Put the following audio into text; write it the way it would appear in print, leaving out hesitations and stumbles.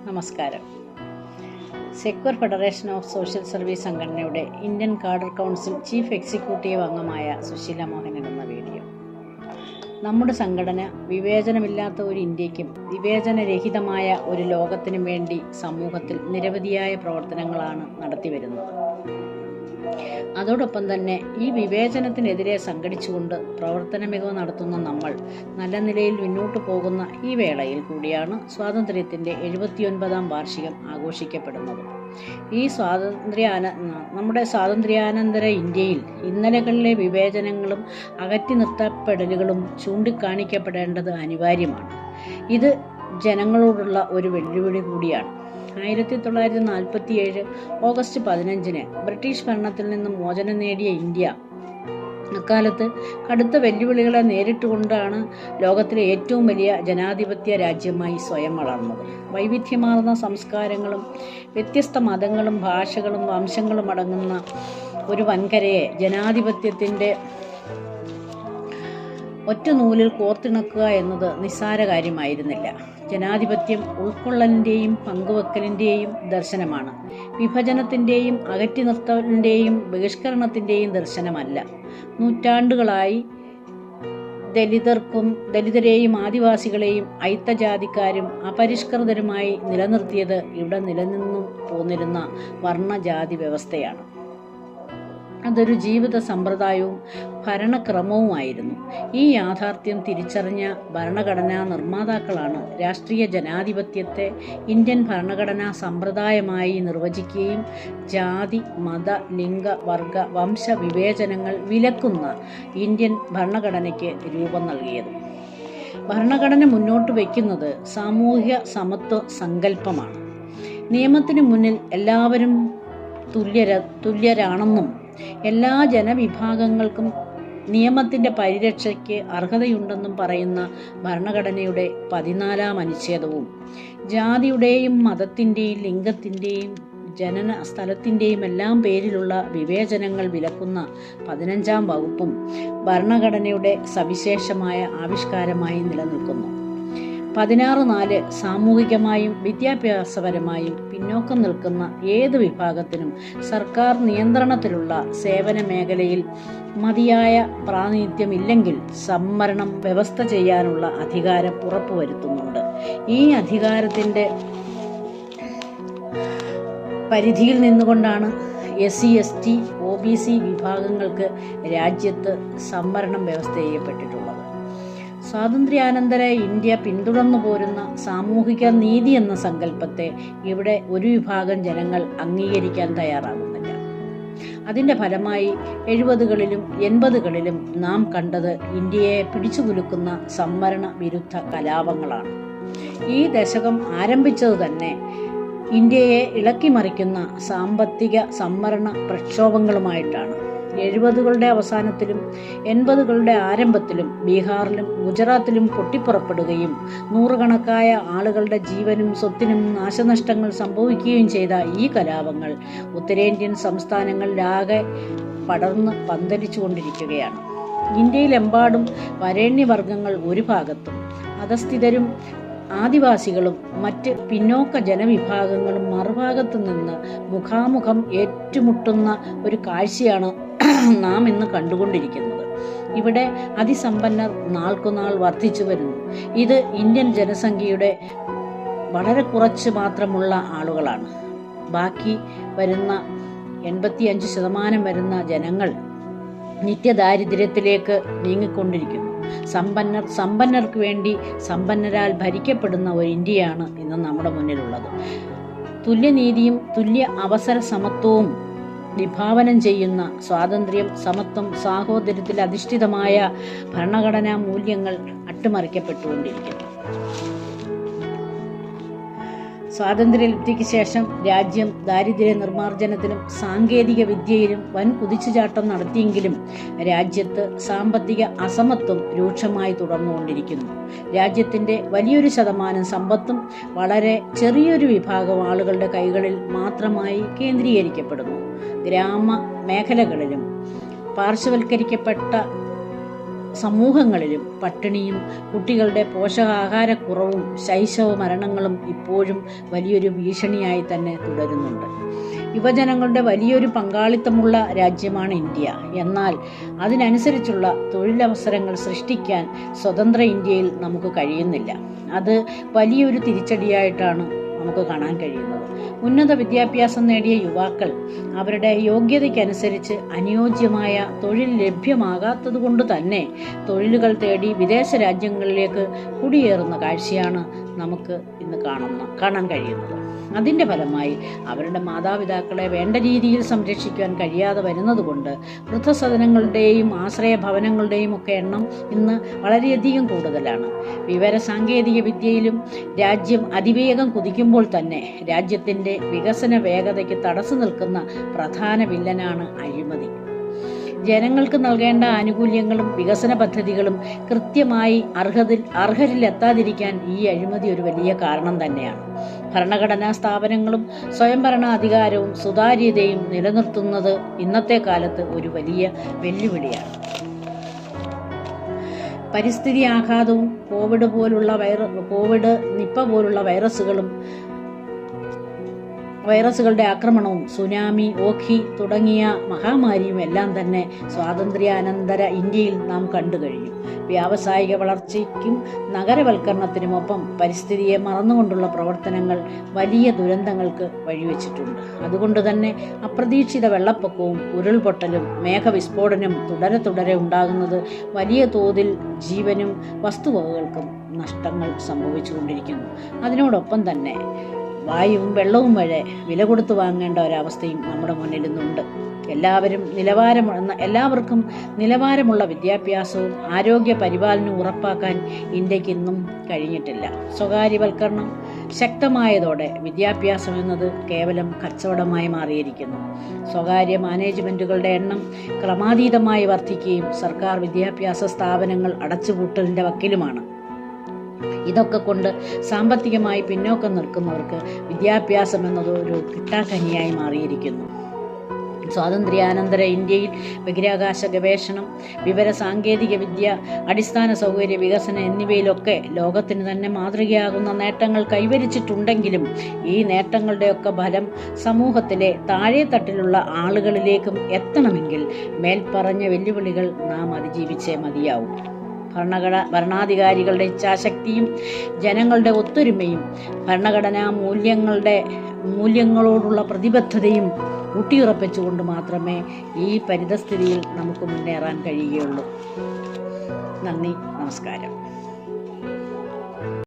നമസ്കാരം. Secure federation of social service സംഘടനയുടെ Indian cadre council chief executive അംഗമായ സുശീല മോഹൻ എന്ന വീഡിയോ. നമ്മുടെ സംഘടന വിവേചനമില്ലാത്ത ഒരു ഇന്ത്യക്കും വിവേചനരഹിതമായ ഒരു ലോകത്തിനും വേണ്ടി സമൂഹത്തിൽ നിരവധിയായ പ്രവർത്തനങ്ങളാണ് നടത്തിവരുന്നത്. അതോടൊപ്പം തന്നെ ഈ വിവേചനത്തിനെതിരെ സംഘടിച്ചുകൊണ്ട് പ്രവർത്തന മികവ് നടത്തുന്ന നമ്മൾ നല്ല നിലയിൽ മുന്നോട്ട് പോകുന്ന ഈ വേളയിൽ കൂടിയാണ് സ്വാതന്ത്ര്യത്തിൻ്റെ 79ാം വാർഷികം ആഘോഷിക്കപ്പെടുന്നത്. ഈ നമ്മുടെ സ്വാതന്ത്ര്യാനന്തര ഇന്ത്യയിൽ ഇന്നലകളിലെ വിവേചനങ്ങളും അകറ്റി നിർത്തപ്പെടലുകളും ചൂണ്ടിക്കാണിക്കപ്പെടേണ്ടത് അനിവാര്യമാണ്. ഇത് ജനങ്ങളോടുള്ള ഒരു വെല്ലുവിളി കൂടിയാണ്. 1947 ഓഗസ്റ്റ് 15 ബ്രിട്ടീഷ് ഭരണത്തിൽ നിന്നും മോചനം നേടിയ ഇന്ത്യ അക്കാലത്ത് കടുത്ത വെല്ലുവിളികളെ നേരിട്ടുകൊണ്ടാണ് ലോകത്തിലെ ഏറ്റവും വലിയ ജനാധിപത്യ രാജ്യമായി സ്വയം വളർന്നത്. വൈവിധ്യമാർന്ന സംസ്കാരങ്ങളും വ്യത്യസ്ത മതങ്ങളും ഭാഷകളും വംശങ്ങളും അടങ്ങുന്ന ഒരു വൻകരയെ ജനാധിപത്യത്തിൻ്റെ ഒറ്റ നൂലിൽ കോർത്തിണക്കുക എന്നത് നിസ്സാര കാര്യമായിരുന്നില്ല. ജനാധിപത്യം ഉൾക്കൊള്ളലിൻ്റെയും പങ്കുവെക്കലിൻ്റെയും ദർശനമാണ്. വിഭജനത്തിൻ്റെയും അകറ്റി നിർത്തലിൻ്റെയും ബഹിഷ്കരണത്തിൻ്റെയും ദർശനമല്ല. നൂറ്റാണ്ടുകളായി ദലിതരെയും ആദിവാസികളെയും അയിത്തജാതിക്കാരും അപരിഷ്കൃതരുമായി നിലനിർത്തിയത് ഇവിടെ നിലനിന്നു പോന്നിരുന്ന വർണ്ണജാതി വ്യവസ്ഥയാണ്. അതൊരു ജീവിത സമ്പ്രദായവും ഭരണക്രമവുമായിരുന്നു. ഈ യാഥാർത്ഥ്യം തിരിച്ചറിഞ്ഞ ഭരണഘടനാ നിർമ്മാതാക്കളാണ് രാഷ്ട്രീയ ജനാധിപത്യത്തെ ഇന്ത്യൻ ഭരണഘടനാ സമ്പ്രദായമായി നിർവചിക്കുകയും ജാതി, മത, ലിംഗ, വർഗ, വംശ വിവേചനങ്ങൾ വിലക്കുന്ന ഇന്ത്യൻ ഭരണഘടനയ്ക്ക് രൂപം നൽകിയത്. ഭരണഘടന മുന്നോട്ട് വയ്ക്കുന്നത് സാമൂഹ്യ സമത്വ സങ്കല്പമാണ്. നിയമത്തിനു മുന്നിൽ എല്ലാവരും തുല്യരാണെന്നും എല്ലാ ജനവിഭാഗങ്ങൾക്കും നിയമത്തിൻ്റെ പരിരക്ഷയ്ക്ക് അർഹതയുണ്ടെന്നും പറയുന്ന ഭരണഘടനയുടെ 14ാം അനുച്ഛേദവും ജാതിയുടെയും മതത്തിൻ്റെയും ലിംഗത്തിൻ്റെയും ജനന സ്ഥലത്തിൻ്റെയും എല്ലാം പേരിലുള്ള വിവേചനങ്ങൾ വിലക്കുന്ന 15ാം വകുപ്പും ഭരണഘടനയുടെ സവിശേഷമായ ആവിഷ്കാരമായി നിലനിൽക്കുന്നു. 16(4) സാമൂഹികമായും വിദ്യാഭ്യാസപരമായും പിന്നോക്കം നിൽക്കുന്ന ഏത് വിഭാഗത്തിനും സർക്കാർ നിയന്ത്രണത്തിലുള്ള സേവന മേഖലയിൽ മതിയായ പ്രാതിനിധ്യമില്ലെങ്കിൽ സംവരണം വ്യവസ്ഥ ചെയ്യാനുള്ള അധികാരം ഉറപ്പുവരുത്തുന്നുണ്ട്. ഈ അധികാരത്തിൻ്റെ പരിധിയിൽ നിന്നുകൊണ്ടാണ് SC, ST, OBC വിഭാഗങ്ങൾക്ക് രാജ്യത്ത് സംവരണം വ്യവസ്ഥ ചെയ്യപ്പെട്ടിട്ടുള്ളത്. സ്വാതന്ത്ര്യാനന്തര ഇന്ത്യ പിന്തുടർന്നു പോരുന്ന സാമൂഹിക നീതി എന്ന സങ്കല്പത്തെ ഇവിടെ ഒരു വിഭാഗം ജനങ്ങൾ അംഗീകരിക്കാൻ തയ്യാറാകുന്നില്ല. അതിൻ്റെ ഫലമായി 70കളിലും 80കളിലും നാം കണ്ടത് ഇന്ത്യയെ പിടിച്ചുകുലുക്കുന്ന സംവരണ വിരുദ്ധ കലാപങ്ങളാണ്. ഈ ദശകം ആരംഭിച്ചത് തന്നെ ഇന്ത്യയെ ഇളക്കിമറിക്കുന്ന സാമ്പത്തിക സംവരണ പ്രക്ഷോഭങ്ങളുമായിട്ടാണ്. 70കളുടെ അവസാനത്തിലും 80കളുടെ ആരംഭത്തിലും ബീഹാറിലും ഗുജറാത്തിലും പൊട്ടിപ്പുറപ്പെടുകയും നൂറുകണക്കായ ആളുകളുടെ ജീവനും സ്വത്തിനും നാശനഷ്ടങ്ങൾ സംഭവിക്കുകയും ചെയ്ത ഈ കലാപങ്ങൾ ഉത്തരേന്ത്യൻ സംസ്ഥാനങ്ങളിലാകെ പടർന്ന് പന്തലിച്ചുകൊണ്ടിരിക്കുകയാണ്. ഇന്ത്യയിലെമ്പാടും വരേണ്യവർഗങ്ങൾ ഒരു ഭാഗത്തും അധസ്ഥിതരും ആദിവാസികളും മറ്റ് പിന്നോക്ക ജനവിഭാഗങ്ങളും മറുഭാഗത്തു നിന്ന് മുഖാമുഖം ഏറ്റുമുട്ടുന്ന ഒരു കാഴ്ചയാണ് നാം ഇന്ന് കണ്ടുകൊണ്ടിരിക്കുന്നത്. ഇവിടെ അതിസമ്പന്നർ നാൾക്കുനാൾ വർദ്ധിച്ചു വരുന്നു. ഇത് ഇന്ത്യൻ ജനസംഖ്യയുടെ വളരെ കുറച്ച് മാത്രമുള്ള ആളുകളാണ്. ബാക്കി വരുന്ന 85% വരുന്ന ജനങ്ങൾ നിത്യദാരിദ്ര്യത്തിലേക്ക് നീങ്ങിക്കൊണ്ടിരിക്കുന്നു. സമ്പന്നർക്ക് വേണ്ടി സമ്പന്നരാൽ ഭരിക്കപ്പെടുന്ന ഒരു ഇന്ത്യയാണ് ഇന്ന് നമ്മുടെ മുന്നിലുള്ളത്. തുല്യനീതിയും തുല്യ അവസര സമത്വവും വിഭാവനം ചെയ്യുന്ന സ്വാതന്ത്ര്യം, സമത്വം, സാഹോദര്യത്തിൽ അധിഷ്ഠിതമായ ഭരണഘടനാ മൂല്യങ്ങൾ അട്ടിമറിക്കപ്പെട്ടുകൊണ്ടിരിക്കുന്നു. സ്വാതന്ത്ര്യലബ്ധിക്ക് ശേഷം രാജ്യം ദാരിദ്ര്യ നിർമ്മാർജ്ജനത്തിലും സാങ്കേതിക വിദ്യയിലും വൻ കുതിച്ചുചാട്ടം നടത്തിയെങ്കിലും രാജ്യത്ത് സാമ്പത്തിക അസമത്വം രൂക്ഷമായി തുടർന്നുകൊണ്ടിരിക്കുന്നു. രാജ്യത്തിൻ്റെ വലിയൊരു ശതമാനം സമ്പത്തും വളരെ ചെറിയൊരു വിഭാഗം ആളുകളുടെ കൈകളിൽ മാത്രമായി കേന്ദ്രീകരിക്കപ്പെടുന്നു. ഗ്രാമ മേഖലകളിലും പാർശ്വവൽക്കരിക്കപ്പെട്ട സമൂഹങ്ങളിലും പട്ടിണിയും കുട്ടികളുടെ പോഷകാഹാരക്കുറവും ശൈശവ മരണങ്ങളും ഇപ്പോഴും വലിയൊരു ഭീഷണിയായി തന്നെ തുടരുന്നുണ്ട്. യുവജനങ്ങളുടെ വലിയൊരു പങ്കാളിത്തമുള്ള രാജ്യമാണ് ഇന്ത്യ. എന്നാൽ അതിനനുസരിച്ചുള്ള തൊഴിലവസരങ്ങൾ സൃഷ്ടിക്കാൻ സ്വതന്ത്ര ഇന്ത്യയിൽ നമുക്ക് കഴിയുന്നില്ല. അത് വലിയൊരു തിരിച്ചടിയായിട്ടാണ് നമുക്ക് കാണാൻ കഴിയുന്നത്. ഉന്നത വിദ്യാഭ്യാസം നേടിയ യുവാക്കൾ അവരുടെ യോഗ്യതയ്ക്കനുസരിച്ച് അനുയോജ്യമായ തൊഴിൽ ലഭ്യമാകാത്തതുകൊണ്ട് തന്നെ തൊഴിലുകൾ തേടി വിദേശ രാജ്യങ്ങളിലേക്ക് കുടിയേറുന്ന കാഴ്ചയാണ് നമുക്ക് ഇന്ന് കാണാൻ കഴിയുന്നത്. അതിൻ്റെ ഫലമായി അവരുടെ മാതാപിതാക്കളെ വേണ്ട രീതിയിൽ സംരക്ഷിക്കാൻ കഴിയാതെ വരുന്നതുകൊണ്ട് വൃദ്ധസദനങ്ങളുടെയും ആശ്രയ ഭവനങ്ങളുടെയും ഒക്കെ എണ്ണം ഇന്ന് വളരെയധികം കൂടുതലാണ്. വിവര സാങ്കേതിക വിദ്യയിലും രാജ്യം അതിവേഗം കുതിക്കുമ്പോൾ തന്നെ രാജ്യത്തിൻ്റെ വികസന വേഗതയ്ക്ക് തടസ്സം നിൽക്കുന്ന പ്രധാന വില്ലനാണ് അഴിമതി. ജനങ്ങൾക്ക് നൽകേണ്ട ആനുകൂല്യങ്ങളും വികസന പദ്ധതികളും കൃത്യമായി അർഹരിലെത്താതിരിക്കാൻ ഈ അഴിമതി ഒരു വലിയ കാരണം തന്നെയാണ്. ഭരണഘടനാ സ്ഥാപനങ്ങളും സ്വയംഭരണ അധികാരവും സുതാര്യതയും നിലനിർത്തുന്നത് ഇന്നത്തെ കാലത്ത് ഒരു വലിയ വെല്ലുവിളിയാണ്. പരിസ്ഥിതി ആഘാതവും നിപ്പ പോലുള്ള വൈറസുകളുടെ ആക്രമണവും സുനാമി, ഓഖി തുടങ്ങിയ മഹാമാരിയും എല്ലാം തന്നെ സ്വാതന്ത്ര്യാനന്തര ഇന്ത്യയിൽ നാം കണ്ടു കഴിഞ്ഞു. വ്യാവസായിക വളർച്ചയ്ക്കും നഗരവൽക്കരണത്തിനുമൊപ്പം പരിസ്ഥിതിയെ മറന്നുകൊണ്ടുള്ള പ്രവർത്തനങ്ങൾ വലിയ ദുരന്തങ്ങൾക്ക് വഴിവെച്ചിട്ടുണ്ട്. അതുകൊണ്ട് തന്നെ അപ്രതീക്ഷിത വെള്ളപ്പൊക്കവും ഉരുൾപൊട്ടലും മേഘവിസ്ഫോടനം തുടരെ ഉണ്ടാകുന്നത് വലിയ തോതിൽ ജീവനും വസ്തുവകകൾക്കും നഷ്ടങ്ങൾ സംഭവിച്ചുകൊണ്ടിരിക്കുന്നു. അതിനോടൊപ്പം തന്നെ വായുവും വെള്ളവും വരെ വില കൊടുത്തു വാങ്ങേണ്ട ഒരവസ്ഥയും നമ്മുടെ മുന്നിൽ ഇന്നുണ്ട്. എല്ലാവർക്കും നിലവാരമുള്ള വിദ്യാഭ്യാസവും ആരോഗ്യ പരിപാലനവും ഉറപ്പാക്കാൻ ഇന്ത്യക്ക് ഇന്നും കഴിഞ്ഞിട്ടില്ല. സ്വകാര്യവൽക്കരണം ശക്തമായതോടെ വിദ്യാഭ്യാസം എന്നത് കേവലം കച്ചവടമായി മാറിയിരിക്കുന്നു. സ്വകാര്യ മാനേജ്മെൻറ്റുകളുടെ എണ്ണം ക്രമാതീതമായി വർദ്ധിക്കുകയും സർക്കാർ വിദ്യാഭ്യാസ സ്ഥാപനങ്ങൾ അടച്ചുപൂട്ടലിൻ്റെ വക്കിലുമാണ്. ഇതൊക്കെ കൊണ്ട് സാമ്പത്തികമായി പിന്നോക്കം നിൽക്കുന്നവർക്ക് വിദ്യാഭ്യാസം എന്നത് ഒരു കിട്ടാക്കനിയായി മാറിയിരിക്കുന്നു. സ്വാതന്ത്ര്യാനന്തര ഇന്ത്യയിൽ ബഹിരാകാശ ഗവേഷണം, വിവര സാങ്കേതിക വിദ്യ, അടിസ്ഥാന സൗകര്യ വികസനം എന്നിവയിലൊക്കെ ലോകത്തിന് തന്നെ മാതൃകയാകുന്ന നേട്ടങ്ങൾ കൈവരിച്ചിട്ടുണ്ടെങ്കിലും ഈ നേട്ടങ്ങളുടെയൊക്കെ ഫലം സമൂഹത്തിലെ താഴെത്തട്ടിലുള്ള ആളുകളിലേക്കും എത്തണമെങ്കിൽ മേൽപ്പറഞ്ഞ വെല്ലുവിളികൾ നാം അതിജീവിച്ചേ മതിയാവും. ഭരണാധികാരികളുടെ ഇച്ഛാശക്തിയും ജനങ്ങളുടെ ഒത്തൊരുമയും ഭരണഘടനാ മൂല്യങ്ങളോടുള്ള പ്രതിബദ്ധതയും ഊട്ടിയുറപ്പിച്ചുകൊണ്ട് മാത്രമേ ഈ പരിതസ്ഥിതിയിൽ നമുക്ക് മുന്നേറാൻ കഴിയുകയുള്ളൂ. നന്ദി, നമസ്കാരം.